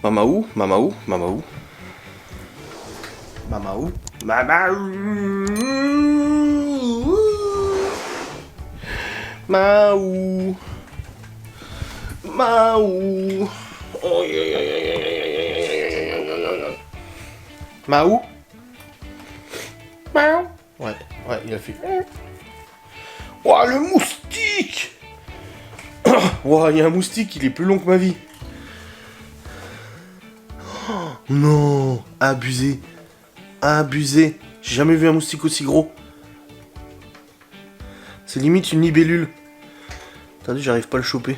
Mamaou, Mamaou, Mamaou. Mamaou, Mamaou. Maou. Maou. Maou. Maou. Ouais, il a fait. Oh, le moustique. Oh, il y a un moustique, il est plus long que ma vie. Non, abusé. Abusé. J'ai jamais vu un moustique aussi gros. C'est limite une libellule. Attendez, j'arrive pas à le choper.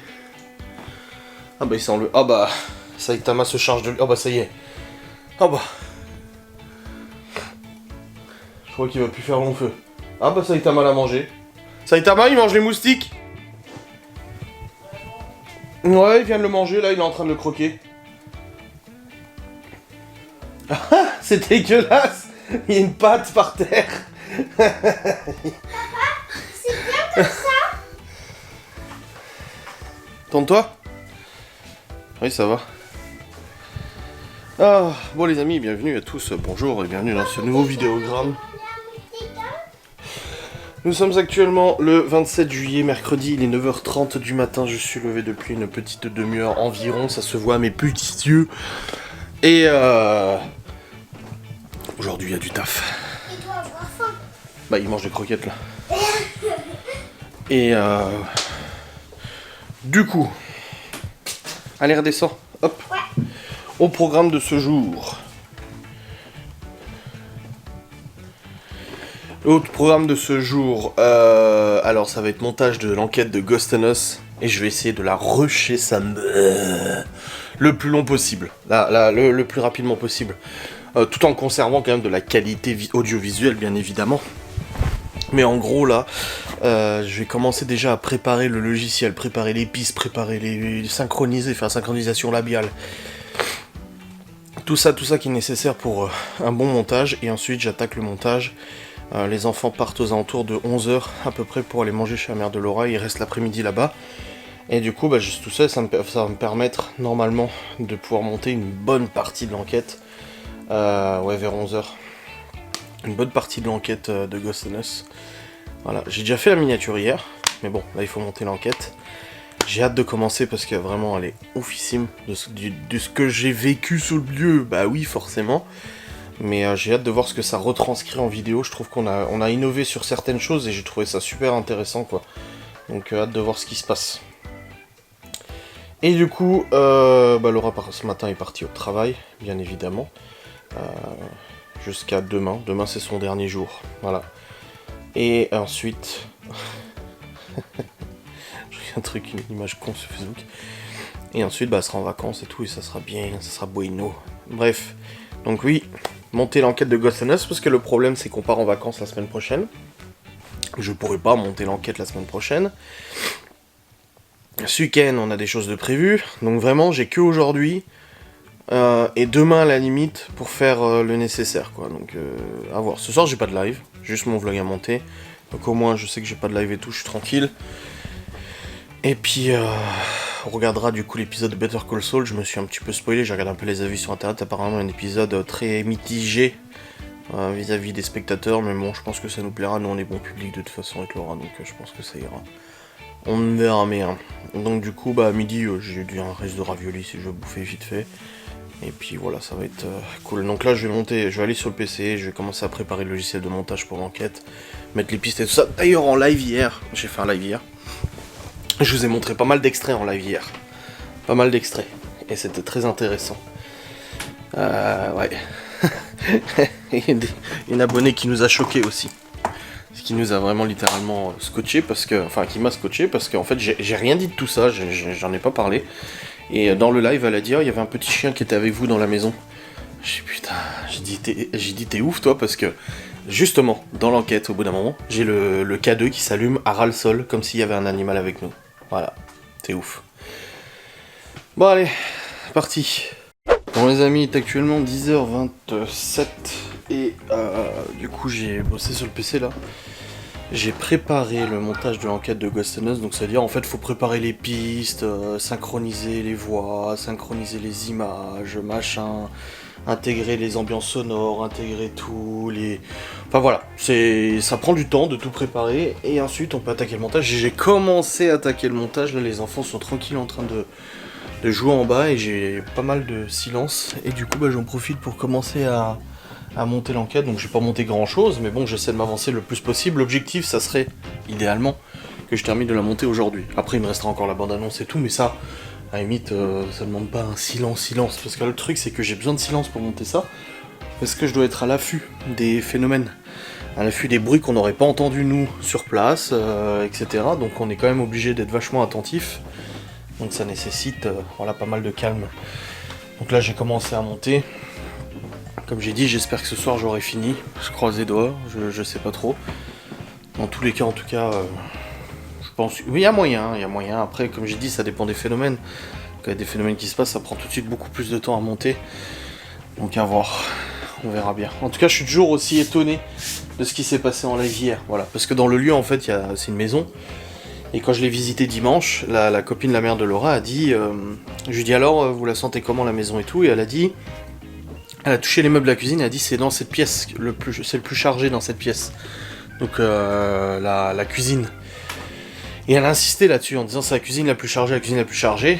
Ah bah il s'enlève. Ah bah, Saitama se charge de lui. Ah bah ça y est. Ah bah. Je crois qu'il va plus faire long feu. Ah bah Saitama l'a mangé. Saitama, il mange les moustiques. Ouais, il vient de le manger, là il est en train de le croquer. Ah, c'est dégueulasse. Il y a une patte par terre. Papa, c'est bien comme ça. Tente-toi. Oui, ça va. Ah, bon les amis, bienvenue à tous, bonjour et bienvenue dans ce nouveau vidéogramme. Nous sommes actuellement le 27 juillet, mercredi, il est 9h30 du matin, je suis levé depuis une petite demi-heure environ, ça se voit à mes petits yeux. Et aujourd'hui il y a du taf. Il doit avoir faim. Bah il mange des croquettes là. Et du coup, allez redescends, hop. Ouais. Au programme de ce jour. Autre programme de ce jour, alors ça va être montage de l'enquête de Ghost and Us, et je vais essayer de la rusher ça le plus long possible, le plus rapidement possible, tout en conservant quand même de la qualité audiovisuelle bien évidemment. Mais en gros là, je vais commencer déjà à préparer le logiciel, préparer les pistes, préparer les synchroniser, faire synchronisation labiale. Tout ça qui est nécessaire pour un bon montage, et ensuite j'attaque le montage. Les enfants partent aux alentours de 11h à peu près pour aller manger chez la mère de Laura, ils restent l'après-midi là-bas. Et du coup, juste tout ça, ça va me permettre normalement de pouvoir monter une bonne partie de l'enquête. Ouais, vers 11h. Une bonne partie de l'enquête de Ghost and Us. Voilà, j'ai déjà fait la miniature hier, mais bon, là il faut monter l'enquête. J'ai hâte de commencer parce que vraiment elle est oufissime de ce que j'ai vécu sur le lieu, bah oui forcément. Mais j'ai hâte de voir ce que ça retranscrit en vidéo, je trouve qu'on a innové sur certaines choses et j'ai trouvé ça super intéressant quoi. Donc hâte de voir ce qui se passe. Et du coup, Laura ce matin est partie au travail, bien évidemment. Jusqu'à demain, demain c'est son dernier jour, voilà. Et ensuite... un truc, une image con sur Facebook. Et ensuite, elle sera en vacances et tout, et ça sera bien, ça sera bueno. Bref, donc oui, monter l'enquête de Ghost and Us, parce que le problème, c'est qu'on part en vacances la semaine prochaine. Je pourrais pas monter l'enquête la semaine prochaine. Ce week-end, on a des choses de prévues, donc vraiment, j'ai que aujourd'hui, et demain à la limite, pour faire le nécessaire, quoi. Donc, à voir. Ce soir, j'ai pas de live, juste mon vlog à monter. Donc au moins, je sais que j'ai pas de live et tout, je suis tranquille. Et puis, on regardera du coup l'épisode de Better Call Saul, je me suis un petit peu spoilé, j'ai regardé un peu les avis sur internet, apparemment un épisode très mitigé vis-à-vis des spectateurs, mais bon, je pense que ça nous plaira, nous on est bon public de toute façon avec Laura, donc je pense que ça ira. On verra bien. Donc du coup, à midi, j'ai dû un reste de ravioli si je veux bouffer vite fait. Et puis voilà, ça va être cool. Donc là, je vais aller sur le PC, je vais commencer à préparer le logiciel de montage pour l'enquête, mettre les pistes et tout ça. D'ailleurs, en live hier, j'ai fait un live hier. Je vous ai montré pas mal d'extraits en live hier. Pas mal d'extraits. Et c'était très intéressant. Ouais. Il y a une abonnée qui nous a choqué aussi. Ce qui nous a vraiment littéralement scotché parce que... Enfin, qui m'a scotché parce qu'en fait, j'ai rien dit de tout ça. J'en ai pas parlé. Et dans le live, elle a dit, oh, il y avait un petit chien qui était avec vous dans la maison. J'ai dit, putain, j'ai dit, t'es ouf toi, parce que... Justement, dans l'enquête, au bout d'un moment, j'ai le K2 qui s'allume à ras le sol, comme s'il y avait un animal avec nous. Voilà, c'est ouf. Bon allez, parti. Bon les amis, il est actuellement 10h27 et du coup j'ai bossé sur le PC là. J'ai préparé le montage de l'enquête de Ghost and Us, donc c'est-à-dire en fait faut préparer les pistes, synchroniser les voix, synchroniser les images, machin, intégrer les ambiances sonores, intégrer tout, les... Enfin voilà, ça prend du temps de tout préparer, et ensuite on peut attaquer le montage. J'ai commencé à attaquer le montage, là les enfants sont tranquilles en train de jouer en bas, et j'ai pas mal de silence, et du coup bah, j'en profite pour commencer à monter l'enquête, donc je vais pas monter grand chose, mais bon j'essaie de m'avancer le plus possible. L'objectif ça serait, idéalement, que je termine de la monter aujourd'hui. Après il me restera encore la bande-annonce et tout, mais ça, à la limite, ça demande pas un silence, parce que le truc c'est que j'ai besoin de silence pour monter ça, parce que je dois être à l'affût des phénomènes, à l'affût des bruits qu'on n'aurait pas entendus nous sur place, etc. Donc on est quand même obligé d'être vachement attentif, donc ça nécessite voilà, pas mal de calme. Donc là j'ai commencé à monter. Comme j'ai dit, j'espère que ce soir j'aurai fini. Je croise les doigts, je sais pas trop. Dans tous les cas, en tout cas, je pense... Oui, il y a moyen. Après, comme j'ai dit, ça dépend des phénomènes. Quand il y a des phénomènes qui se passent, ça prend tout de suite beaucoup plus de temps à monter. Donc à voir, on verra bien. En tout cas, je suis toujours aussi étonné de ce qui s'est passé en live hier. Voilà. Parce que dans le lieu, en fait, c'est une maison. Et quand je l'ai visité dimanche, la copine, la mère de Laura, a dit... je lui ai dit alors, vous la sentez comment la maison et tout? Et elle a dit... Elle a touché les meubles de la cuisine et a dit c'est dans cette pièce, c'est le plus chargé dans cette pièce. Donc la cuisine. Et elle a insisté là-dessus en disant c'est la cuisine la plus chargée,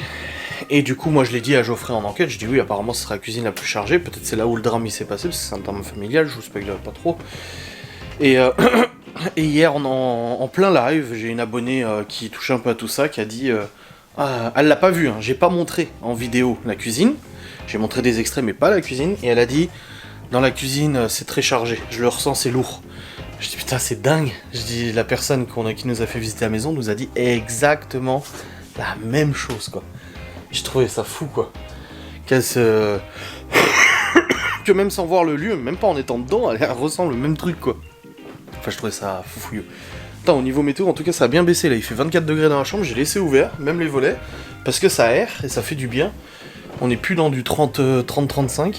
Et du coup moi je l'ai dit à Geoffrey en enquête, je dis oui apparemment ce sera la cuisine la plus chargée, peut-être c'est là où le drame il s'est passé, parce que c'est un drame familial, je vous spoilerai pas trop. Et, et hier en plein live, j'ai une abonnée qui touche un peu à tout ça, qui a dit... elle l'a pas vu, hein, j'ai pas montré en vidéo la cuisine. J'ai montré des extraits mais pas la cuisine, et elle a dit dans la cuisine c'est très chargé, je le ressens, c'est lourd. Je dis putain c'est dingue, je dis la personne qui nous a fait visiter la maison nous a dit exactement la même chose quoi. J'ai trouvé ça fou quoi. Que même sans voir le lieu, même pas en étant dedans, elle ressent le même truc quoi. Enfin je trouvais ça fouilleux. Attends, au niveau météo en tout cas ça a bien baissé là, il fait 24 degrés dans la chambre, j'ai laissé ouvert, même les volets, parce que ça aère et ça fait du bien. On n'est plus dans du 30-35.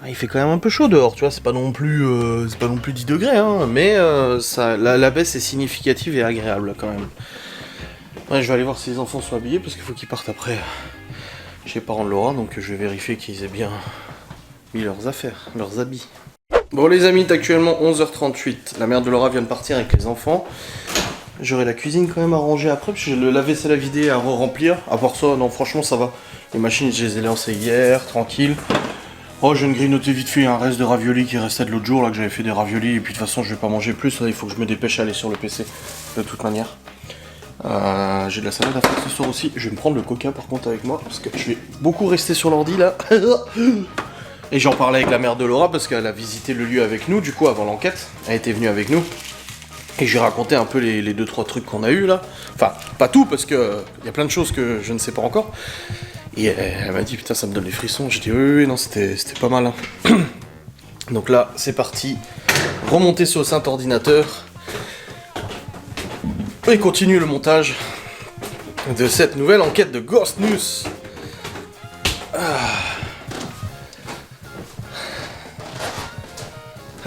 Il fait quand même un peu chaud dehors, tu vois, c'est pas non plus 10 degrés, hein, mais la baisse est significative et agréable quand même. Ouais, je vais aller voir si les enfants sont habillés, parce qu'il faut qu'ils partent après chez les parents de Laura, donc je vais vérifier qu'ils aient bien mis leurs affaires, leurs habits. Bon les amis, il est actuellement 11h38, la mère de Laura vient de partir avec les enfants. J'aurai la cuisine quand même à ranger après, parce que j'ai le lave-vaisselle à vider, à re-remplir. À part ça, non franchement ça va. Les machines, je les ai lancées hier, tranquille. Oh, je viens de grignoter vite fait un reste de raviolis qui restait de l'autre jour, là que j'avais fait des raviolis, et puis de toute façon je vais pas manger plus, là il faut que je me dépêche à aller sur le PC, de toute manière. J'ai de la salade à faire ce soir aussi, je vais me prendre le coca par contre avec moi, parce que je vais beaucoup rester sur l'ordi là. Et j'en parlais avec la mère de Laura, parce qu'elle a visité le lieu avec nous, du coup avant l'enquête, elle était venue avec nous. Et j'ai raconté un peu les 2-3 trucs qu'on a eu là. Enfin, pas tout, parce que y a plein de choses que je ne sais pas encore. Et elle m'a dit, putain, ça me donne les frissons. J'ai dit, oui, non, c'était pas mal. Hein. Donc là, c'est parti. Remonter sur le saint ordinateur. Et continue le montage de cette nouvelle enquête de Ghost News.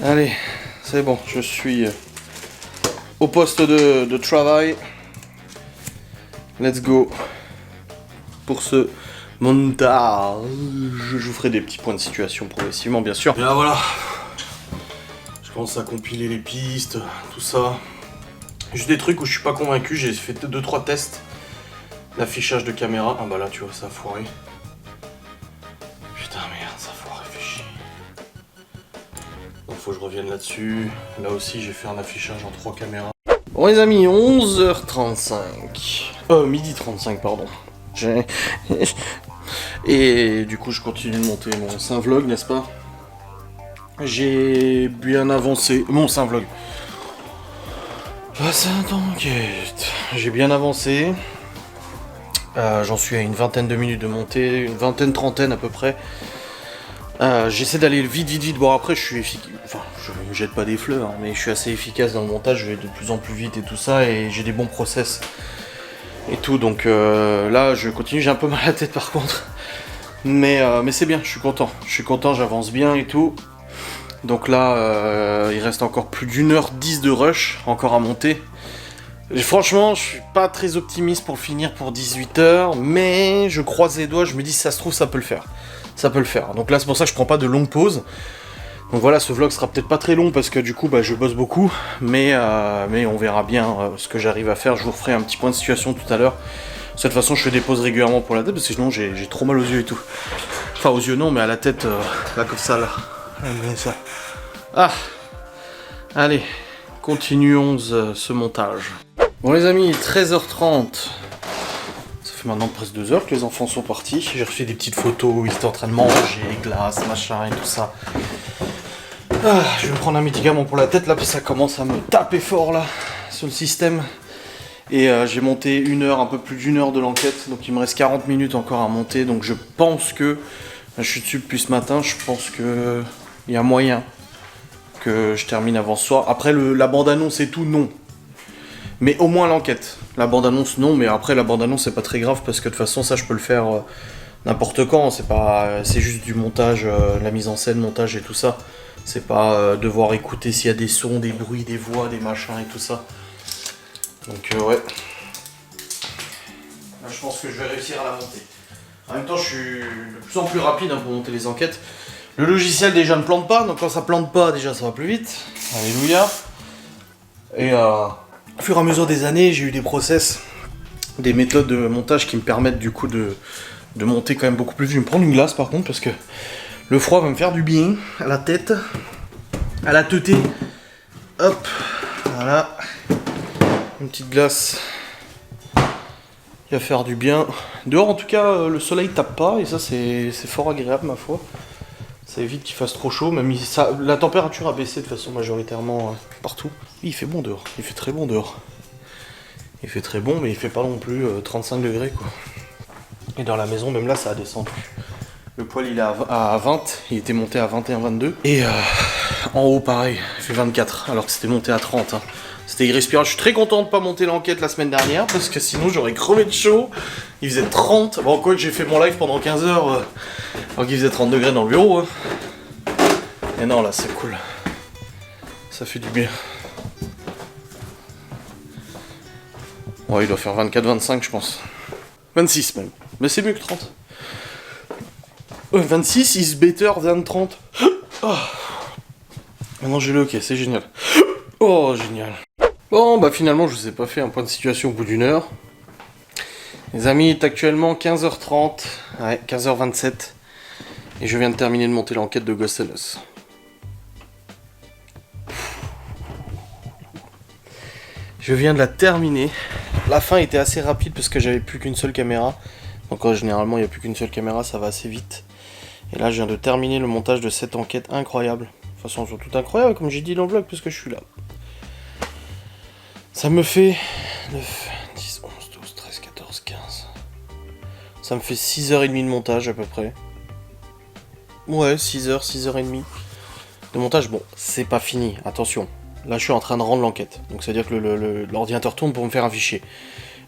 Allez, c'est bon, je suis... au poste de travail. Let's go. Pour ce montage, je vous ferai des petits points de situation progressivement, bien sûr. Et là voilà, je commence à compiler les pistes, tout ça. Juste des trucs où je suis pas convaincu, j'ai fait 2-3 tests. L'affichage de caméra, ah bah là tu vois ça a foiré. Putain merde, ça a foiré, fait chier. Donc faut que je revienne là-dessus. Là aussi j'ai fait un affichage en 3 caméras. Bon les amis, 11h35. Midi 35, pardon. Et du coup, je continue de monter mon Saint-Vlog, n'est-ce pas? J'ai bien avancé. Mon Saint-Vlog. La Sainte Enquête. J'ai bien avancé. J'en suis à une vingtaine de minutes de montée, une vingtaine, trentaine à peu près. J'essaie d'aller vite. Bon après je suis efficace, enfin je me jette pas des fleurs, hein, mais je suis assez efficace dans le montage, je vais de plus en plus vite et tout ça, et j'ai des bons process et tout, donc là je continue, j'ai un peu mal à la tête par contre. Mais c'est bien, je suis content, j'avance bien et tout. Donc là, il reste encore plus d'1h10 de rush, encore à monter. Et franchement, je suis pas très optimiste pour finir pour 18h, mais je croise les doigts, je me dis si ça se trouve, ça peut le faire. Ça peut le faire. Donc là, c'est pour ça que je prends pas de longue pause. Donc voilà, ce vlog sera peut-être pas très long parce que du coup, je bosse beaucoup, mais on verra bien ce que j'arrive à faire. Je vous ferai un petit point de situation tout à l'heure. De cette façon, je fais des pauses régulièrement pour la tête parce que sinon, j'ai trop mal aux yeux et tout. Enfin, aux yeux non, mais à la tête, là comme ça, là. Comme ça. Ah, allez, continuons ce montage. Bon les amis, 13h30. Ça fait maintenant presque 2 heures que les enfants sont partis. J'ai reçu des petites photos où ils étaient en train de manger, glace, machin et tout ça. Ah, je vais me prendre un médicament pour la tête là, parce que ça commence à me taper fort là, sur le système. Et j'ai monté 1 heure, un peu plus d'1 heure de l'enquête, donc il me reste 40 minutes encore à monter. Donc je pense que, je suis dessus depuis ce matin, je pense que il y a moyen que je termine avant ce soir. Après la bande-annonce et tout, non. Mais au moins l'enquête. La bande-annonce, non, mais après la bande-annonce, c'est pas très grave, parce que de toute façon, ça, je peux le faire n'importe quand. C'est juste du montage, la mise en scène, montage et tout ça. C'est pas devoir écouter s'il y a des sons, des bruits, des voix, des machins et tout ça. Donc ouais. Là, je pense que je vais réussir à la monter. En même temps, je suis de plus en plus rapide pour monter les enquêtes. Le logiciel déjà ne plante pas, donc quand ça plante pas, déjà ça va plus vite. Alléluia. Et au fur et à mesure des années, j'ai eu des process, des méthodes de montage qui me permettent du coup de monter quand même beaucoup plus vite. Je vais me prendre une glace par contre parce que le froid va me faire du bien à la tête, à la teuté. Hop, voilà. Une petite glace qui va faire du bien. Dehors en tout cas, le soleil tape pas et ça c'est fort agréable ma foi. Ça évite qu'il fasse trop chaud, même la température a baissé de façon majoritairement partout. Oui, il fait bon dehors, il fait très bon dehors. Il fait très bon, mais il fait pas non plus 35 degrés quoi. Et dans la maison, même là, ça a descendu. Le poêle il est à 20, il était monté à 21-22. Et en haut pareil, il fait 24, alors que c'était monté à 30. Hein. C'était irrespirable. Je suis très content de pas monter l'enquête la semaine dernière, parce que sinon j'aurais crevé de chaud. Il faisait 30. Bon, quoi que j'ai fait mon live pendant 15 heures, alors qu'il faisait 30 degrés dans le bureau. Hein. Et non, là c'est cool. Ça fait du bien. Ouais, il doit faire 24-25 je pense. 26 même. Mais c'est mieux que 30. 26 is better than 30. Oh. Maintenant j'ai le ok, c'est génial. Oh, génial. Bon, finalement, je vous ai pas fait un point de situation au bout d'1 heure. Les amis, il est actuellement 15h30. Ouais, 15h27. Et je viens de terminer de monter l'enquête de Ghost and Us. Je viens de la terminer. La fin était assez rapide parce que j'avais plus qu'une seule caméra. Donc généralement, il n'y a plus qu'une seule caméra, ça va assez vite. Et là, je viens de terminer le montage de cette enquête incroyable. De toute façon, surtout incroyable, comme j'ai dit dans le vlog, parce que je suis là. Ça me fait 9, 10, 11, 12, 13, 14, 15. Ça me fait 6h30 de montage à peu près. Ouais, 6h, 6h30 de montage. Bon, c'est pas fini, attention. Là, je suis en train de rendre l'enquête. Donc, c'est-à-dire que l'ordinateur tourne pour me faire un fichier.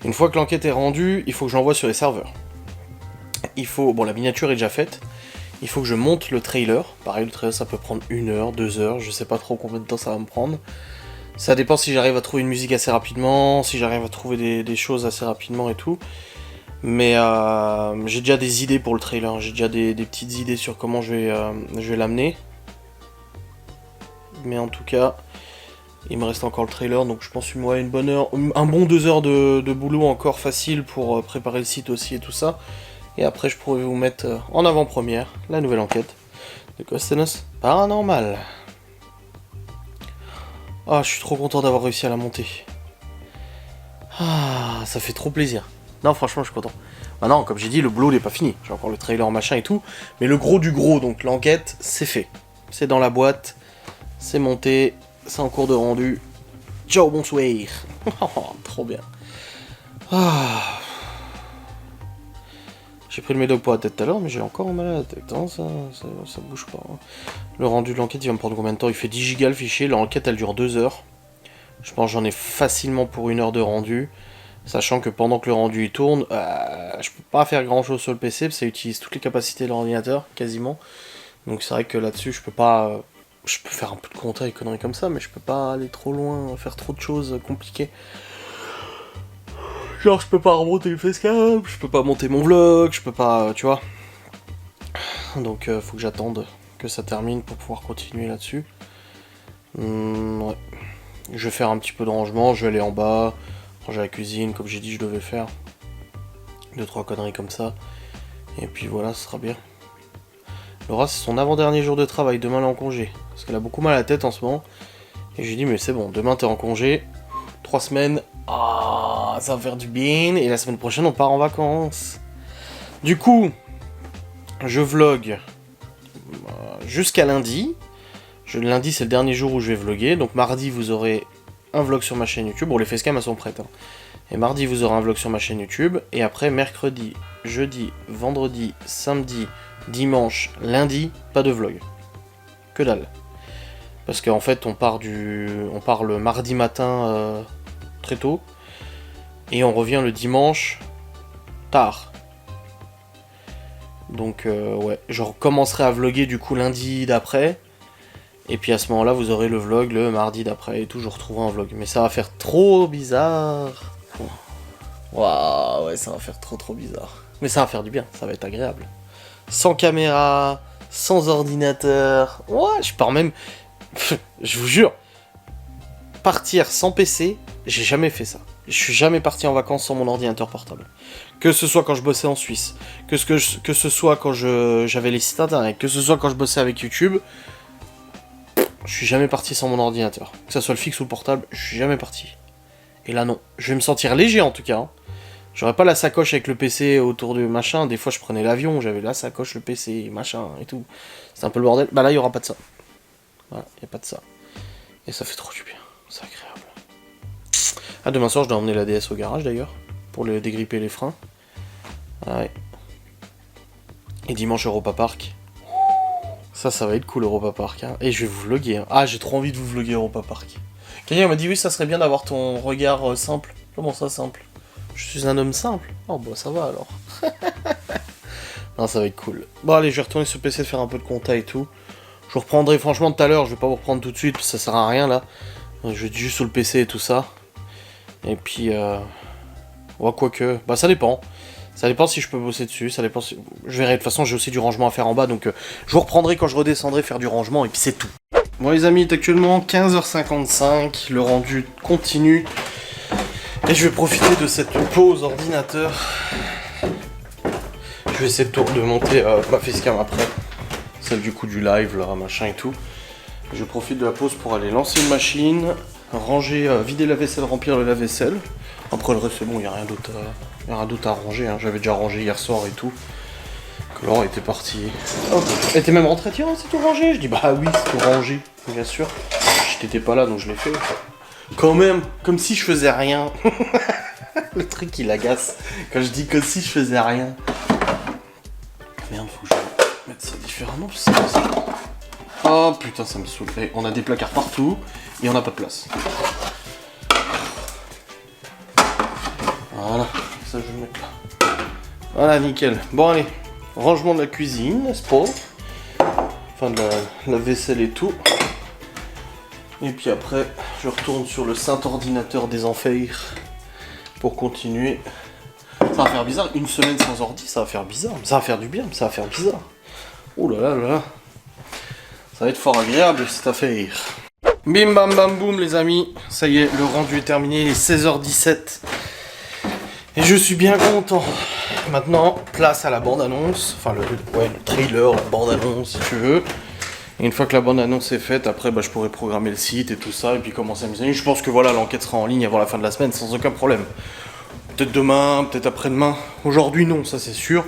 Une fois que l'enquête est rendue, il faut que je l'envoie sur les serveurs. Bon, la miniature est déjà faite. Il faut que je monte le trailer. Pareil, le trailer, ça peut prendre 1 heure, 2 heures. Je sais pas trop combien de temps ça va me prendre. Ça dépend si j'arrive à trouver une musique assez rapidement, si j'arrive à trouver des choses assez rapidement et tout. Mais j'ai déjà des idées pour le trailer, j'ai déjà des petites idées sur comment je vais l'amener. Mais en tout cas, il me reste encore le trailer, donc je pense une bonne heure, un bon 2 heures de boulot encore facile pour préparer le site aussi et tout ça. Et après je pourrais vous mettre en avant-première la nouvelle enquête de Ghost and Us Paranormal. Ah, je suis trop content d'avoir réussi à la monter. Ah, ça fait trop plaisir. Non, franchement, je suis content. Maintenant, comme j'ai dit, le boulot n'est pas fini. J'ai encore le trailer, machin et tout. Mais le gros du gros, donc l'enquête, c'est fait. C'est dans la boîte. C'est monté. C'est en cours de rendu. Ciao, bonsoir. Trop bien. Ah. J'ai pris le médoc pour la tête tout à l'heure, mais j'ai encore mal à la tête. Hein, ça bouge pas. Hein. Le rendu de l'enquête, il va me prendre combien de temps? Il fait 10 gigas le fichier. L'enquête, elle dure 2 heures. Je pense que j'en ai facilement pour 1 heure de rendu. Sachant que pendant que le rendu il tourne, je peux pas faire grand chose sur le PC, parce que ça utilise toutes les capacités de l'ordinateur, quasiment. Donc c'est vrai que là-dessus, je peux pas je peux faire un peu de compta et conneries comme ça, mais je peux pas aller trop loin, faire trop de choses compliquées. Genre, je peux pas remonter le facecam, je peux pas monter mon vlog, je peux pas, tu vois. Donc, faut que j'attende que ça termine pour pouvoir continuer là-dessus. Ouais. Je vais faire un petit peu de rangement, je vais aller en bas, ranger la cuisine, comme j'ai dit, je devais faire. 2-3 conneries comme ça. Et puis voilà, ce sera bien. Laura, c'est son avant-dernier jour de travail, demain elle est en congé. Parce qu'elle a beaucoup mal à la tête en ce moment. Et j'ai dit, mais c'est bon, demain t'es en congé. 3 semaines, ah, ça va faire du bien. Et la semaine prochaine, on part en vacances. Du coup, je vlog jusqu'à lundi. Lundi, c'est le dernier jour où je vais vlogger. Donc mardi, vous aurez un vlog sur ma chaîne YouTube. Bon, les facecams, elles sont prêtes. Hein. Et mardi, vous aurez un vlog sur ma chaîne YouTube. Et après, mercredi, jeudi, vendredi, samedi, dimanche, lundi, pas de vlog. Que dalle. Parce qu'en fait, on part le mardi matin très tôt. Et on revient le dimanche tard. Donc, ouais, je recommencerai à vlogger du coup lundi d'après. Et puis à ce moment-là, vous aurez le vlog le mardi d'après et tout, je retrouverai un vlog. Mais ça va faire trop bizarre. Waouh, ouais, ça va faire trop bizarre. Mais ça va faire du bien, ça va être agréable. Sans caméra, sans ordinateur. Ouais, je pars même... je vous jure, partir sans PC, j'ai jamais fait ça. Je suis jamais parti en vacances sans mon ordinateur portable. Que ce soit quand je bossais en Suisse, que ce soit quand j'avais les sites internet, que ce soit quand je bossais avec YouTube... Je suis jamais parti sans mon ordinateur. Que ça soit le fixe ou le portable, je suis jamais parti. Et là non. Je vais me sentir léger en tout cas. Hein. J'aurais pas la sacoche avec le PC autour de machin. Des fois je prenais l'avion, j'avais la sacoche, le PC, machin et tout. C'est un peu le bordel. Bah là il y aura pas de ça. Voilà, il y a pas de ça. Et ça fait trop du bien. C'est agréable. Ah, demain soir je dois emmener la DS au garage d'ailleurs. Pour dégripper les freins. Ah ouais. Et dimanche Europa Park. Ça va être cool Europa Park. Hein. Et je vais vous vlogger. Hein. Ah, j'ai trop envie de vous vlogger Europa Park. Quelqu'un m'a dit oui, ça serait bien d'avoir ton regard simple. Comment ça simple? Je suis un homme simple. Oh bah ça va alors. Non, ça va être cool. Bon allez, je vais retourner sur le PC, faire un peu de compta et tout. Je vous reprendrai franchement tout à l'heure, je vais pas vous reprendre tout de suite, parce que ça sert à rien là. Je vais être juste sur le PC et tout ça. Et puis ouais, quoique, bah ça dépend. Ça dépend si je peux bosser dessus, ça dépend si... Je verrai, de toute façon j'ai aussi du rangement à faire en bas, donc je vous reprendrai quand je redescendrai faire du rangement, et puis c'est tout. Bon les amis, il est actuellement 15h55, le rendu continue, et je vais profiter de cette pause ordinateur. Je vais essayer de monter ma facecam après, celle du coup du live, là, machin et tout. Je profite de la pause pour aller lancer une machine, ranger, vider la vaisselle, remplir le lave-vaisselle. Après le reste c'est bon, il n'y a rien d'autre à ranger, hein. J'avais déjà rangé hier soir et tout. Que Laura était partie. Oh, elle était même rentrée, tiens, c'est tout rangé. Je dis bah oui, c'est tout rangé, bien sûr. Je t'étais pas là donc je l'ai fait. Quand même, comme si je faisais rien. Le truc il agace. Quand je dis comme si je faisais rien. Merde, faut que je mette ça différemment. Parce que c'est ça. Oh putain, ça me saoule. Et on a des placards partout et on n'a pas de place. Voilà, ça je vais le mettre là. Voilà, nickel. Bon allez, rangement de la cuisine, n'est-ce pas? Enfin de la vaisselle et tout. Et puis après, je retourne sur le saint ordinateur des enfers pour continuer. Ça va faire bizarre, une semaine sans ordi, ça va faire bizarre. Ça va faire du bien, mais ça va faire bizarre. Oh là là là là. Ça va être fort agréable cette affaire. Bim bam bam boum les amis. Ça y est, le rendu est terminé, il est 16h17. Et je suis bien content. Maintenant, place à la bande-annonce. Enfin, le trailer, la bande-annonce, si tu veux. Et une fois que la bande-annonce est faite, après, bah, je pourrai programmer le site et tout ça, et puis commencer à m'amuser. Je pense que voilà, l'enquête sera en ligne avant la fin de la semaine, sans aucun problème. Peut-être demain, peut-être après-demain. Aujourd'hui, non, ça c'est sûr.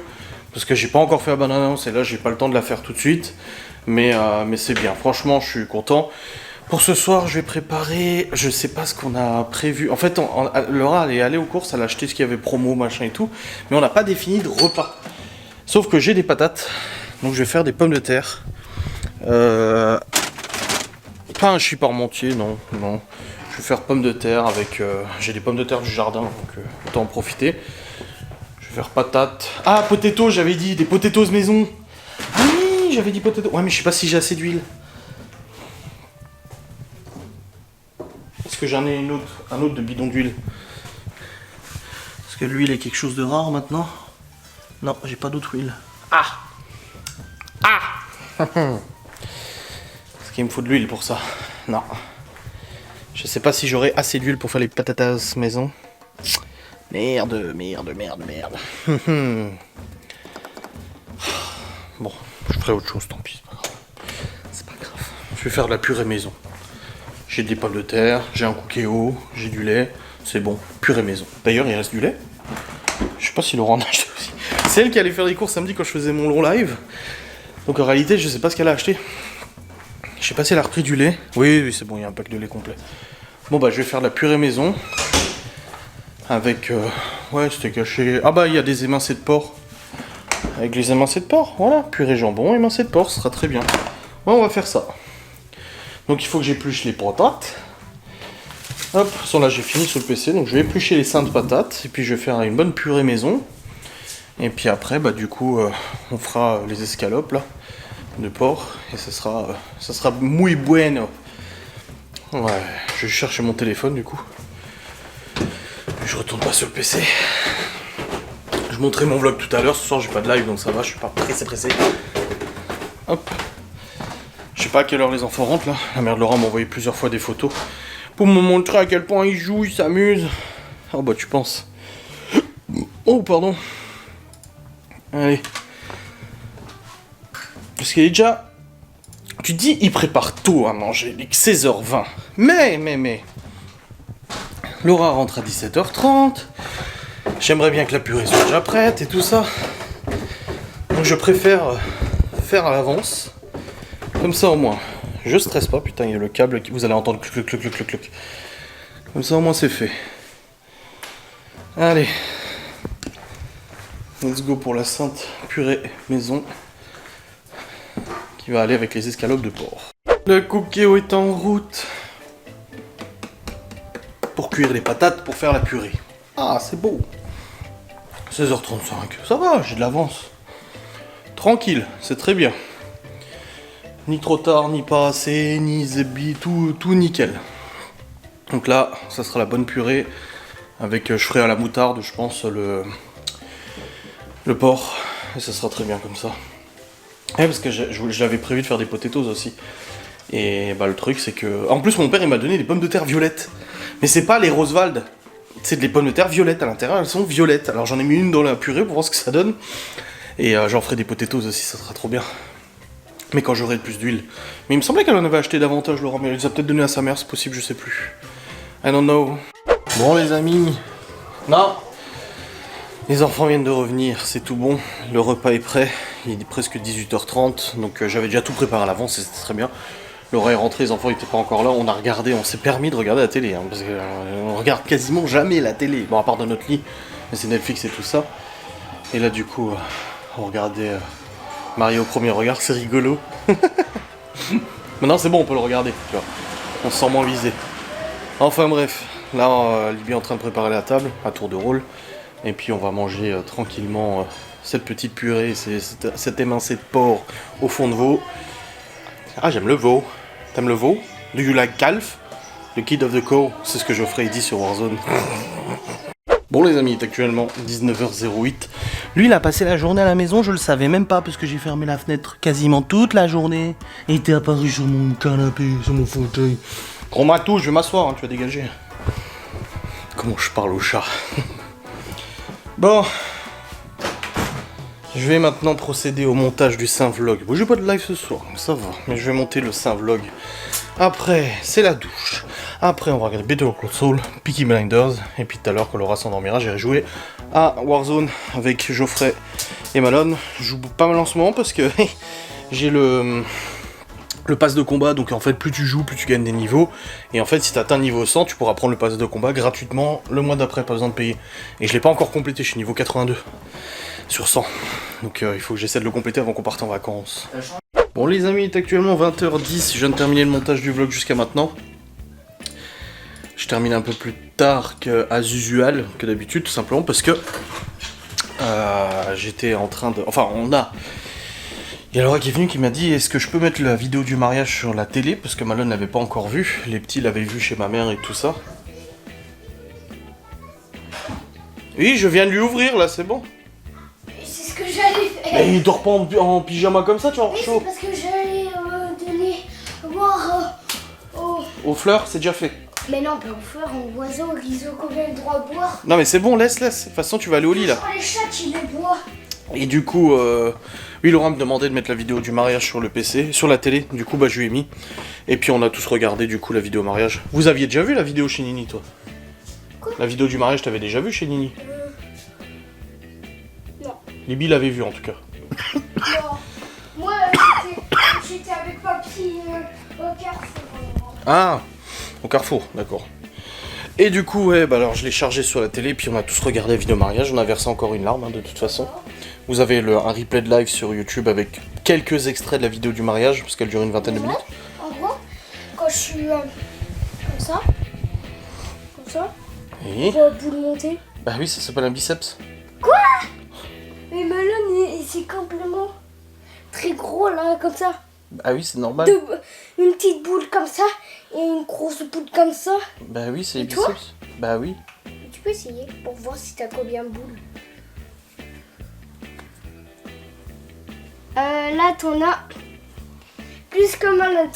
Parce que j'ai pas encore fait la bande-annonce, et là, j'ai pas le temps de la faire tout de suite. Mais c'est bien. Franchement, je suis content. Pour ce soir, je vais préparer, je sais pas ce qu'on a prévu. En fait, Laura, elle est allée aux courses, elle a acheté ce qu'il y avait promo, machin et tout. Mais on n'a pas défini de repas. Sauf que j'ai des patates, donc je vais faire des pommes de terre. Pas un chip parmentier, non. Je vais faire pommes de terre avec... j'ai des pommes de terre du jardin, donc autant en profiter. Je vais faire patates. Ah, potatoes, j'avais dit, des potatoes maison. Oui, j'avais dit potatoes. Ouais, mais je sais pas si j'ai assez d'huile. Est-ce que j'en ai un autre de bidon d'huile? Est-ce que l'huile est quelque chose de rare maintenant? Non, j'ai pas d'autre huile. Ah! Est-ce qu'il me faut de l'huile pour ça? Non. Je sais pas si j'aurai assez d'huile pour faire les patatas maison. Merde. Bon, je ferai autre chose, tant pis, c'est pas grave. Je vais faire de la purée maison. J'ai des pommes de terre, j'ai un cookéo, j'ai du lait, c'est bon, purée maison. D'ailleurs, il reste du lait. Je sais pas si Laurent en a acheté aussi. C'est elle qui allait faire les courses samedi quand je faisais mon long live. Donc en réalité, je sais pas ce qu'elle a acheté. Je sais pas si elle a repris du lait. Oui, c'est bon, il y a un pack de lait complet. Bon bah je vais faire de la purée maison. Avec... ouais, c'était caché. Ah bah il y a des émincés de porc. Avec les émincés de porc, voilà. Purée jambon, émincés de porc, ce sera très bien. Ouais, on va faire ça. Donc il faut que j'épluche les patates. Hop, là j'ai fini sur le PC, donc je vais éplucher les saintes patates. Et puis je vais faire une bonne purée maison. Et puis après, bah du coup, on fera les escalopes là, de porc. Et ça sera muy bueno. Ouais, je vais chercher mon téléphone du coup. Je retourne pas sur le PC. Je montrais mon vlog tout à l'heure, ce soir j'ai pas de live donc ça va, je suis pas pressé. Hop. Je sais pas à quelle heure les enfants rentrent là. La mère de Laurent m'a envoyé plusieurs fois des photos pour me montrer à quel point ils jouent, ils s'amusent. Oh bah tu penses. Oh pardon. Allez. Parce qu'il est déjà... Tu te dis, il prépare tôt à manger, il est que 16h20. Mais... Laura rentre à 17h30. J'aimerais bien que la purée soit déjà prête et tout ça. Donc je préfère faire à l'avance. Comme ça au moins. Je stresse pas, putain, il y a le câble qui vous allez entendre cluc. Comme ça au moins c'est fait. Allez. Let's go pour la sainte purée maison. Qui va aller avec les escalopes de porc. Le cookéo est en route. Pour cuire les patates, pour faire la purée. Ah, c'est beau. 16h35, ça va, j'ai de l'avance. Tranquille, c'est très bien. Ni trop tard, ni pas assez, ni zébi, tout nickel. Donc là, ça sera la bonne purée. Avec, je ferai à la moutarde, je pense, le porc. Et ça sera très bien comme ça. Ouais, parce que j'avais prévu de faire des potatoes aussi. Et bah le truc c'est que... En plus mon père il m'a donné des pommes de terre violettes. Mais c'est pas les Roswald. C'est des pommes de terre violettes à l'intérieur, elles sont violettes. Alors j'en ai mis une dans la purée pour voir ce que ça donne. Et j'en ferai des potatoes aussi, ça sera trop bien. Mais quand j'aurai le plus d'huile. Mais il me semblait qu'elle en avait acheté davantage Laurent. Mais elle les a peut-être donné à sa mère, c'est possible, je sais plus. I don't know. Bon les amis. Non. Les enfants viennent de revenir, c'est tout bon. Le repas est prêt. Il est presque 18h30. Donc j'avais déjà tout préparé à l'avance et c'était très bien. Laura est rentrée, les enfants n'étaient pas encore là, on s'est permis de regarder la télé, hein, parce qu'on regarde quasiment jamais la télé, bon à part dans notre lit, mais c'est Netflix et tout ça. Et là du coup, on regardait Mario au premier regard, c'est rigolo. Maintenant c'est bon, on peut le regarder, tu vois, on se sent moins visé. Enfin bref, là Libby est en train de préparer la table, à tour de rôle, et puis on va manger tranquillement cette petite purée, cet émincé de porc au fond de veau. Ah, j'aime le veau. T'aimes le veau? Do you like calf? The kid of the cow. C'est ce que Geoffrey dit sur Warzone. Bon les amis, il est actuellement 19h08. Lui, il a passé la journée à la maison, je le savais même pas parce que j'ai fermé la fenêtre quasiment toute la journée. Et il était apparu sur mon canapé, sur mon fauteuil. Gros matou, je vais m'asseoir, hein, tu vas dégager. Comment je parle au chat. Bon. Je vais maintenant procéder au montage du Saint Vlog. Bon, j'ai pas de live ce soir, donc ça va. Mais je vais monter le Saint Vlog. Après, c'est la douche. Après, on va regarder Better Call Saul, Peaky Blinders. Et puis tout à l'heure, quand Laura s'endormira, j'irai jouer à Warzone avec Geoffrey et Malone. Je joue pas mal en ce moment parce que j'ai le pass de combat. Donc en fait, plus tu joues, plus tu gagnes des niveaux. Et en fait, si tu atteins niveau 100, tu pourras prendre le pass de combat gratuitement le mois d'après, pas besoin de payer. Et je l'ai pas encore complété, je suis niveau 82. Sur 100. Donc il faut que j'essaie de le compléter avant qu'on parte en vacances. Bon les amis, il est actuellement 20h10, je viens de terminer le montage du vlog jusqu'à maintenant. Je termine un peu plus tard qu'à usual, que d'habitude, tout simplement parce que j'étais en train de... Enfin, Il y a Laura qui est venue qui m'a dit est-ce que je peux mettre la vidéo du mariage sur la télé parce que Malone l'avait pas encore vue. Les petits l'avaient vu chez ma mère et tout ça. Oui, je viens de lui ouvrir là, c'est bon. C'est ce que j'allais faire. Mais il dort pas en pyjama comme ça, tu vois, Oui, chaud. c'est parce que j'allais donner voir Aux fleurs, c'est déjà fait. Mais non, pas aux fleurs, aux oiseaux, ils ont combien le droit à boire. Non mais c'est bon, laisse. De toute façon, tu vas aller au lit là. Les chats, ils les boivent. Et du coup, oui, Laura me demandait de mettre la vidéo du mariage sur le PC, sur la télé. Du coup, bah je lui ai mis. Et puis on a tous regardé du coup la vidéo mariage. Vous aviez déjà vu la vidéo chez Nini, toi? Quoi? La vidéo du mariage, t'avais déjà vu chez Nini? Non. Libby l'avait vu en tout cas. Non. Moi, j'étais avec papy au Carrefour. Ah, au Carrefour, d'accord. Et du coup, ouais, bah alors je l'ai chargé sur la télé, puis on a tous regardé la vidéo mariage, on a versé encore une larme, hein, de toute façon. Vous avez un replay de live sur YouTube avec quelques extraits de la vidéo du mariage, parce qu'elle dure une vingtaine de minutes. En gros, quand je suis comme ça, Et... pour la boule monter. Bah oui, ça s'appelle un biceps. Mais Malone, c'est complètement très gros là, comme ça. Bah oui, c'est normal. Une petite boule comme ça et une grosse boule comme ça. Bah oui, c'est les Et toi? biceps. Bah oui. Tu peux essayer pour voir si t'as combien de boules. Là, t'en as plus que Malone.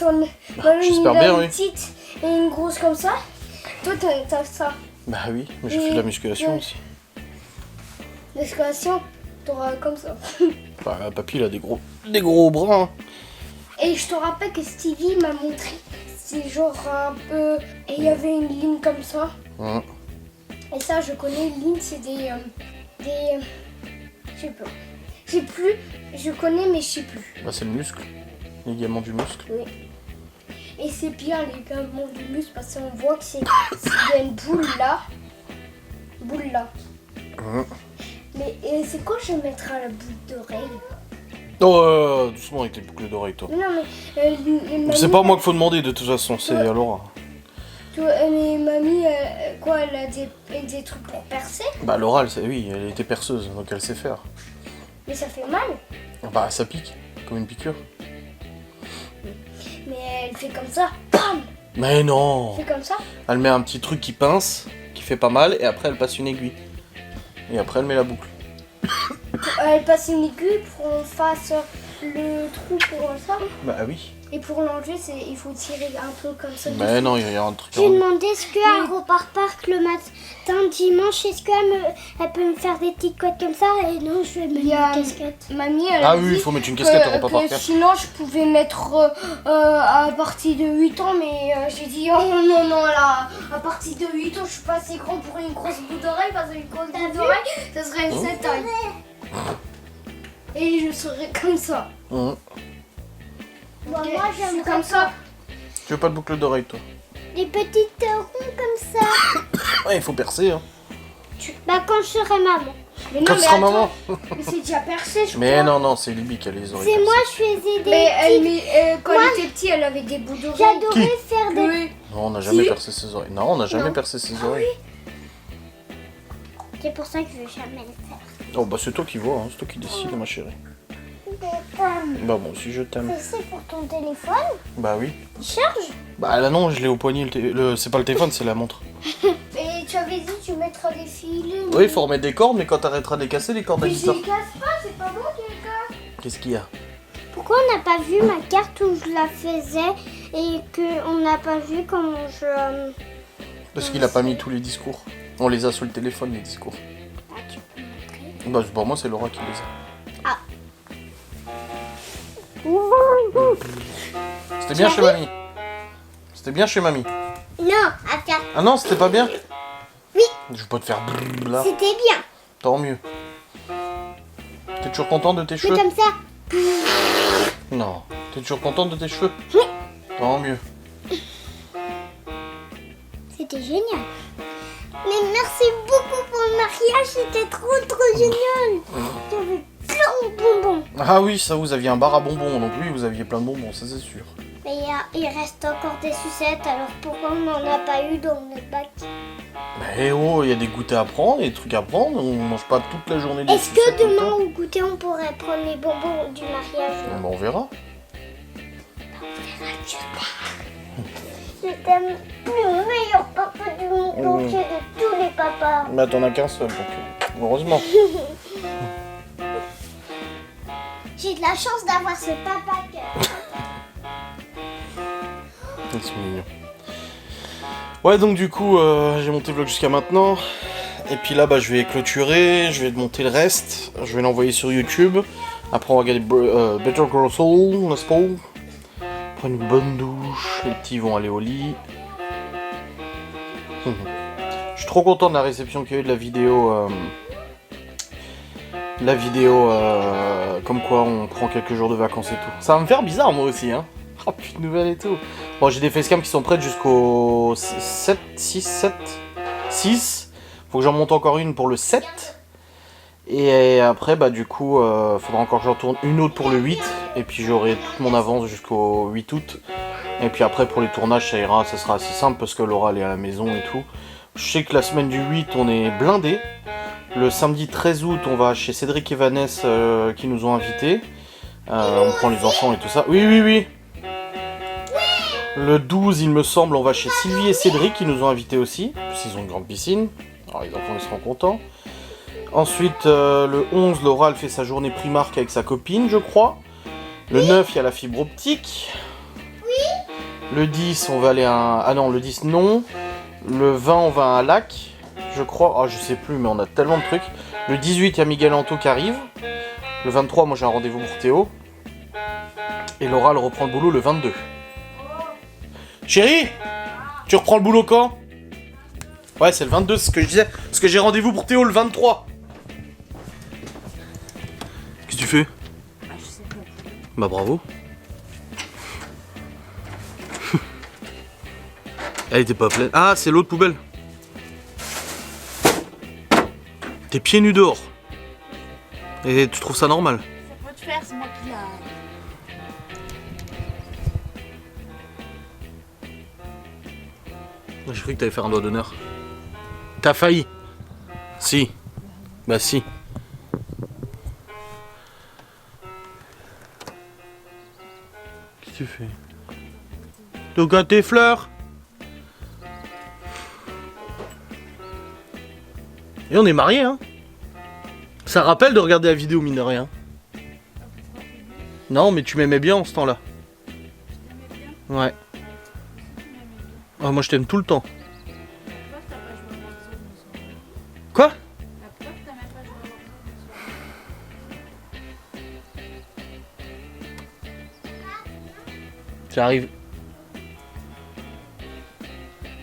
Malone, j'espère il a bien, une oui. petite et une grosse comme ça. Toi, t'as ça. Bah oui, mais j'ai fait de la musculation aussi. L'escalation, t'auras comme ça. Bah papy, il a des gros bras. Hein. Et je te rappelle que Stevie m'a montré. C'est genre un peu... Et il y avait une ligne comme ça. Hein. Et ça, je connais, une ligne, c'est des... je sais pas. Je sais plus. Je connais, mais je sais plus. Bah c'est le muscle. Les ligaments du muscle. Oui. Et c'est bien les ligaments du muscle parce qu'on voit que il y a une boule là. Boule là. Hein. Mais c'est quoi je mettrai à la boule d'oreille? Oh, doucement avec les boucles d'oreilles, toi. Mais non, mais... C'est pas moi qu'il faut demander de toute façon, c'est à Laura. Mais mamie, quoi, elle a des trucs pour percer? Bah Laura, oui, elle était perceuse, donc elle sait faire. Mais ça fait mal. Bah ça pique, comme une piqûre. Mais elle fait comme ça. Bam! Mais non! Elle fait comme ça. Elle met un petit truc qui pince, qui fait pas mal, et après elle passe une aiguille. Et après elle met la boucle. Elle passe une aiguille pour qu'on fasse le trou pour ça. Bah oui. Et pour l'enlever, il faut tirer un peu comme ça. Mais dessus. non, il y a un truc J'ai demandé est-ce qu'elle repart le matin dimanche, est-ce qu'elle peut me faire des petites couettes comme ça? Et non, je vais me Il y a mettre une casquette. Mamie, elle Ah a oui, dit il faut mettre une casquette, elle que repart par terre. sinon je pouvais mettre à partir de 8 ans, mais j'ai dit oh non, là, à partir de 8 ans, je suis pas assez grand pour une grosse boule d'oreille, parce qu'une grosse boule d'oreille, ça serait Oh. cette taille. Et je serais comme ça. Hein. Bon, Ok, moi, je suis j'aimerais comme ça. Tu veux pas de boucle d'oreille, toi? des petites ronds comme ça. Ouais, il faut percer, hein. Bah, quand je serai maman. Mais non, Quand tu mais seras attends, maman. mais c'est déjà percé, je Mais crois. non, c'est Libby qui a les oreilles. C'est moi, percées. je faisais des Mais petites... quand elle était petite, elle avait des bouts d'oreilles. J'adorais faire des... Oui. Non, on n'a jamais Si. percé ses oreilles. Non, on n'a jamais Non. percé ses oreilles. C'est pour ça que je vais jamais le faire. Oh, bah c'est toi qui vois, hein. C'est toi qui décides, ma chérie. Bah bon, si je t'aime. C'est pour ton téléphone. Bah oui. Charge. Bah là non, je l'ai au poignet, c'est pas le téléphone, c'est la montre. Mais tu avais dit tu mettras des filets. Oui, il faut remettre des cordes, mais quand t'arrêteras de les casser, les cordes à Mais je guitare. les casse pas, c'est pas moi qui les casse. Qu'est-ce qu'il y a? Pourquoi on n'a pas vu ma carte où je la faisais et qu'on n'a pas vu comment je... Parce qu'il a pas mis tous les discours. On les a sur le téléphone, les discours. Ah, tu peux montrer. Bah pour moi, c'est Laura qui les a. C'était bien chez mamie. C'était bien chez mamie. Non, à faire... Ah non, c'était pas bien? Oui. Je vais pas te faire brrr, là. C'était bien. Tant mieux. T'es toujours contente de tes Mais cheveux? comme ça. Non. T'es toujours contente de tes cheveux? Oui. Tant mieux. C'était génial. Mais merci beaucoup pour le mariage, c'était trop génial. J'avais plein de bonbons. Ah oui, ça vous aviez un bar à bonbons, donc oui, vous aviez plein de bonbons, ça c'est sûr. Mais il reste encore des sucettes, alors pourquoi on n'en a pas eu dans notre bac? Mais oh, il y a des goûters à prendre, des trucs à prendre, on mange pas toute la journée des Est-ce que sucettes tout le demain temps. au goûter on pourrait prendre les bonbons du mariage? Bon, on verra. Je t'aime, le meilleur papa du monde entier de tous les papas. Mais t'en as qu'un seul, donc heureusement. J'ai de la chance d'avoir ce papa cœur. C'est mignon. Ouais, donc du coup, j'ai monté le vlog jusqu'à maintenant. Et puis là, bah, je vais clôturer, je vais monter le reste. Je vais l'envoyer sur YouTube. Après, on va regarder Better Call Saul, n'est-ce pas? Prendre une bonne douche. Les petits vont aller au lit. Je suis trop content de la réception qu'il y a eu de la vidéo. Comme quoi on prend quelques jours de vacances et tout. Ça va me faire bizarre moi aussi, hein. Oh, plus de nouvelles et tout. Bon, j'ai des facecams qui sont prêtes jusqu'au 6. Faut que j'en monte encore une pour le 7. Et après, bah du coup, faudra encore que j'en tourne une autre pour le 8. Et puis j'aurai toute mon avance jusqu'au 8 août. Et puis après, pour les tournages, ça ira, ça sera assez simple parce que Laura elle est à la maison et tout. Je sais que la semaine du 8, on est blindé. Le samedi 13 août, on va chez Cédric et Vanessa qui nous ont invités. On prend les enfants et tout ça. Oui, oui, oui. Le 12, il me semble, on va chez Sylvie et Cédric qui nous ont invités aussi. Ils ont une grande piscine. Alors les enfants, ils seront contents. Ensuite, le 11, Laura, elle fait sa journée Primark avec sa copine, je crois. Le 9, il y a la fibre optique. Le 10, on va aller à un... Ah non, le 10, non. Le 20, on va à un lac, je crois. Ah, je sais plus, mais on a tellement de trucs. Le 18, il y a Miguel Anto qui arrive. Le 23, moi j'ai un rendez-vous pour Théo. Et Laura, elle reprend le boulot le 22. Chérie, tu reprends le boulot quand? Ouais, c'est le 22, c'est ce que je disais. Parce que j'ai rendez-vous pour Théo le 23. Qu'est-ce que tu fais? Je sais pas. Bah bravo. Elle était pas pleine. Ah, c'est l'autre poubelle. T'es pieds nus dehors. Et tu trouves ça normal? Ça peut te faire, c'est moi qui l'a. J'ai cru que t'allais faire un doigt d'honneur. T'as failli. Si. Bah si. Qu'est-ce que tu fais? Tu regardes tes fleurs? Et on est mariés, hein. Ça rappelle de regarder la vidéo, mine de rien. Non, mais tu m'aimais bien en ce temps-là. Ouais. Ah, moi je t'aime tout le temps. Quoi? J'arrive.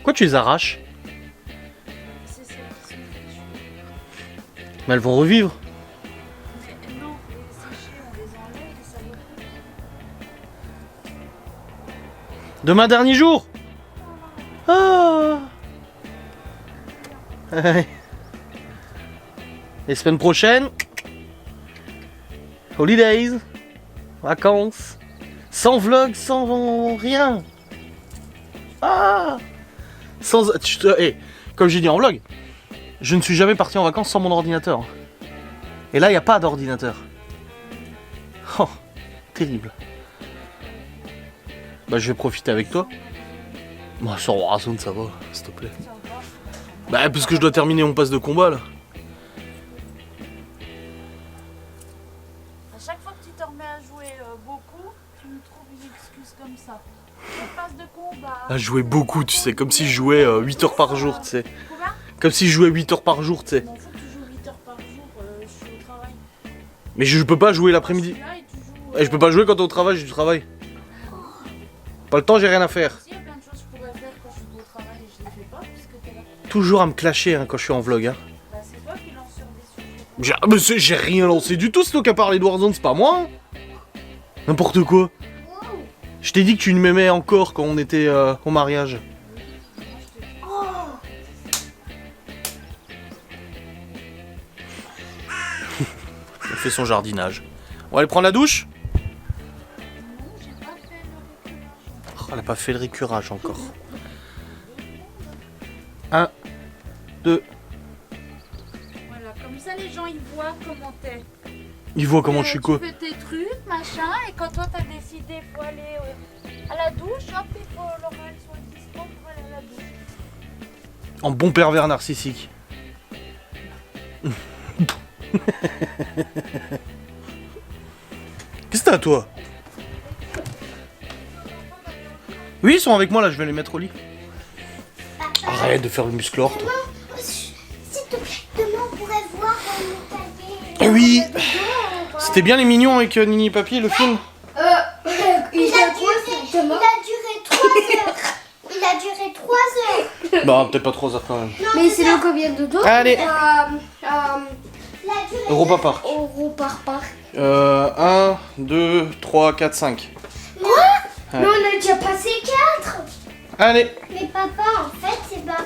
Quoi tu les arraches? C'est celles qui sont fraîches. Mais elles vont revivre. Mais non, les séchés, on les enlève et ça repousse. Demain dernier jour. Ah. Ouais. Et semaine prochaine, holidays, vacances, sans vlog, sans rien. Ah. Sans. Comme j'ai dit en vlog, je ne suis jamais parti en vacances sans mon ordinateur. Et là, il n'y a pas d'ordinateur. Oh, terrible. Bah, je vais profiter avec toi. Moi, sur Warzone, ça va, s'il te plaît. Ça va. Bah, parce que je dois terminer mon pass de combat là. À chaque fois que tu te remets à jouer beaucoup, tu me trouves une excuse comme ça. Je passe de combat. À jouer beaucoup, tu sais, comme si je jouais 8 heures par jour, tu sais. Combien? Comme si je jouais 8 heures par jour, tu sais. Je m'en fous que tu joues 8 heures par jour, je suis au travail. Mais je peux pas jouer l'après-midi. Je suis là et tu joues. Et je peux pas jouer quand t'es au travail, j'ai du travail. Pas le temps, j'ai rien à faire. Si, il y a plein de choses que je pourrais faire quand je suis au travail et je les fais pas puisque t'es là. Toujours à me clasher hein, quand je suis en vlog. Hein. Bah, c'est toi qui lance sur des sujets. J'ai rien lancé du tout, c'est toi qui as parlé de Warzone, c'est pas moi. Hein. N'importe quoi. Je t'ai dit que tu m'aimais encore quand on était au mariage. Elle fait son jardinage. On va aller prendre la douche? Non, j'ai pas fait le reculage. Elle a pas fait le récurage encore. 1, 2. Voilà, comme ça les gens ils voient comment t'es. Il voit comment je suis quoi. Tu fais tes trucs, machin, et quand toi t'as décidé faut aller à la douche, hop, il faut Laura elle soit dispo pour aller à la douche. En bon pervers narcissique. Qu'est-ce que t'as toi? Oui, ils sont avec moi là, je vais les mettre au lit. Arrête de faire le musclore toi. S'il te plaît, demain on pourrait voir le cahier. Ah oui. C'était bien les mignons avec Nini et Papy, le film. Il a duré 3 heures. Il a duré 3 heures. Bah peut-être pas 3 heures quand même. Mais c'est le combien de dos? Allez. Il a duré Europa Park. Euro par parc. 1, 2, 3, 4, 5. Mais on a déjà passé 4. Allez. Mais papa, en fait, c'est pas.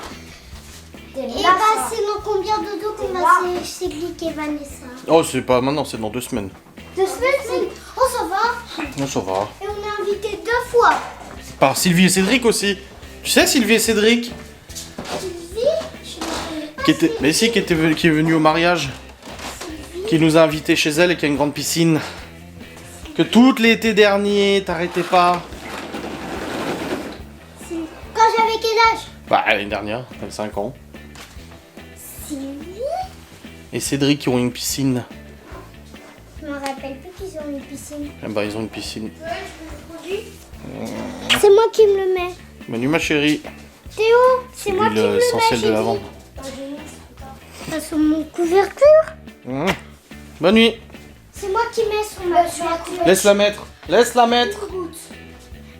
Et Et bah, c'est dans combien de dos qu'on va s'égliquer, Vanessa? Oh c'est pas maintenant, c'est dans 2 semaines. 2 semaines, c'est. Oh, ça va. Non ça va. Et on est invité 2 fois. Par Sylvie et Cédric aussi. Tu sais Sylvie et Cédric Sylvie, je ne connais pas. qui était, mais si, qui est venu au mariage, qui nous a invités chez elle et qui a une grande piscine. Que tout l'été dernier, t'arrêtais pas. Quand j'avais quel âge? Bah l'année dernière, t'avais 5 ans. Sylvie. Et Cédric qui ont une piscine. Je me rappelle plus qu'ils ont une piscine. Eh bah ils ont une piscine. C'est moi qui me le mets. Manu ma chérie, Théo, c'est moi qui me l'huile le mets. essentielle de j'ai lavande. dit. Pas sur mon couverture. Bonne nuit. C'est moi qui mets sur ma couverture. Laisse la mettre. Laisse la mettre.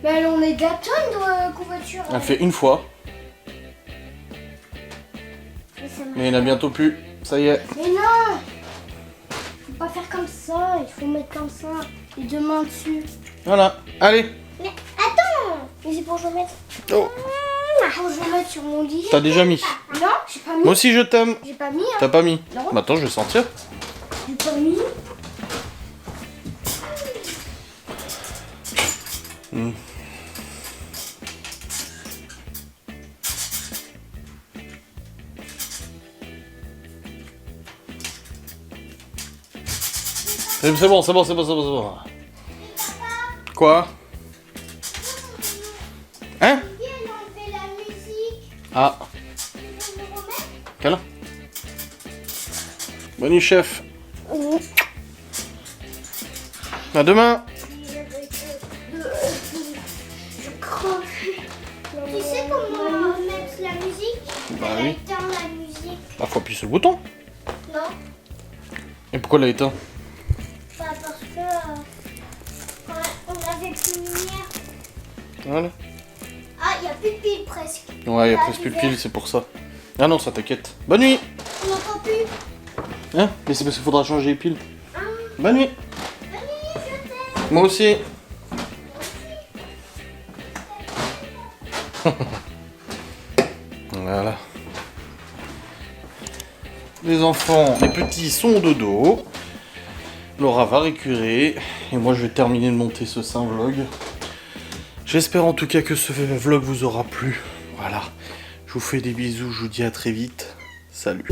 Mais on est déjà tonne de couverture. Elle fait une fois, Mais ça m'a- mais il y en a bientôt plus. Ça y est. Mais non. Faut pas faire comme ça. Il faut mettre comme ça. Les 2 mains dessus. Voilà. Allez. Mais attends. Mais c'est pour que je mette. Oh. Faut que je le mette sur mon lit. T'as déjà mis. Non, j'ai pas mis. Moi aussi je t'aime. J'ai pas mis. Hein. T'as pas mis. Non. Bah attends, je vais sentir. J'ai pas mis. C'est bon, c'est bon, c'est bon, c'est bon, c'est bon. Quoi? Hein? Viens, on fait la musique. Ah, Tu veux me remettre? câlin. Bonne nuit, chef. À demain. Je crois. Tu sais comment mettre la musique? Bah Elle oui. éteint la musique. Ah, faut appuyer sur le bouton. Non. Et pourquoi elle l'a éteint? Bah, parce que quand on avait plus de lumière. Voilà. Ah, il n'y a plus de piles presque. Ouais, il y a Bah, presque plus de l'hiver. piles, c'est pour ça. Ah non, ça t'inquiète. Bonne nuit. On n'entend plus. Hein? Mais c'est parce qu'il faudra changer les piles. Bonne nuit. Allez, je t'aime. Moi aussi. Voilà. Les enfants, les petits sont au dodo. Laura va récurer. Et moi, je vais terminer de monter ce saint vlog. J'espère en tout cas que ce vlog vous aura plu. Voilà. Je vous fais des bisous. Je vous dis à très vite. Salut.